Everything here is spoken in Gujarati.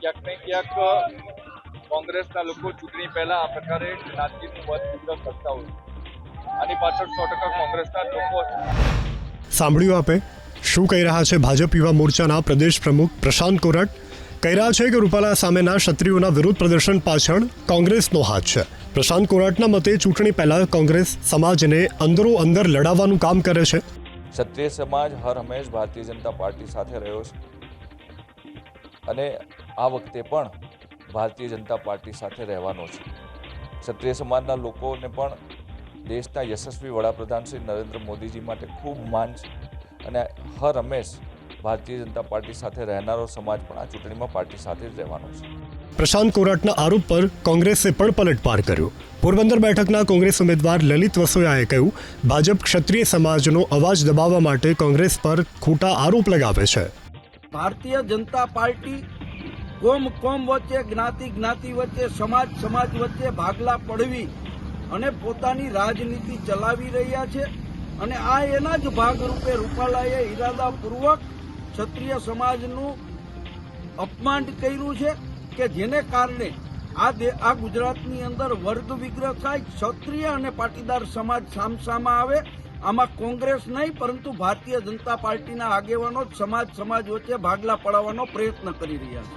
ક્યાંક ને ક્યાંક કોંગ્રેસના લોકો ચૂંટણી પહેલા આ પ્રકારે જ્ઞાતિનું વધ કરતા હોય, આની પાછળ 100% કોંગ્રેસના લોકો છે। સાંભળ્યું આપે શું કહી રહ્યા છે ભાજપ યુવા મોરચાના પ્રદેશ પ્રમુખ પ્રશાંત કોરટ? કહી રહ્યા છે કે રૂપાલા સામેના ક્ષત્રિયોના વિરોધ પ્રદર્શન પાછળ કોંગ્રેસનો હાથ છે। પ્રશાંત કોરટના મતે ચૂંટણી પહેલા કોંગ્રેસ સમાજને અંદરો અંદર લડાવવાનું કામ કરે છે। ક્ષત્રિય સમાજ હર હંમેશ ભારતીય જનતા પાર્ટી સાથે રહ્યો છે અને આ વખતે પણ ભારતીય જનતા પાર્ટી સાથે રહેવાનો છે। ક્ષત્રિય સમાજના લોકોને પણ દેશના યશસ્વી વડાપ્રધાન શ્રી નરેન્દ્ર મોદીજી માટે ખૂબ માન છે અને હર હંમેશ ભારતીય જનતા પાર્ટી સાથે રહેનારો સમાજ પણ આ ચૂંટણીમાં પાર્ટી સાથે જ રહેવાનો છે। પ્રશાંત કોરટના આરોપ પર કોંગ્રેસે પણ પલટવાર કર્યો। પોરબંદર બેઠકના કોંગ્રેસ ઉમેદવાર લલિત વસોયાએ કહ્યું, ભાજપ ક્ષત્રિય સમાજનો અવાજ દબાવવા માટે કોંગ્રેસ પર ખોટા આરોપ લગાવે છે। ભારતીય જનતા પાર્ટી કોમ વચ્ચે, જ્ઞાતિ વચ્ચે, સમાજ વચ્ચે ભાગલા પડવી અને પોતાની રાજનીતિ ચલાવી રહ્યા છે અને આ એના જ ભાગરૂપે રૂપાલાએ ઇરાદાપૂર્વક ક્ષત્રિય સમાજનું અપમાન કર્યું છે કે જેને કારણે આ ગુજરાતની અંદર વર્ગ વિગ્રહ થાય, ક્ષત્રિય અને પાટીદાર સમાજ સામસામા આવે। આમાં કોંગ્રેસ નહીં પરંતુ ભારતીય જનતા પાર્ટીના આગેવાનો સમાજ વચ્ચે ભાગલા પડાવવાનો પ્રયત્ન કરી રહ્યા છે।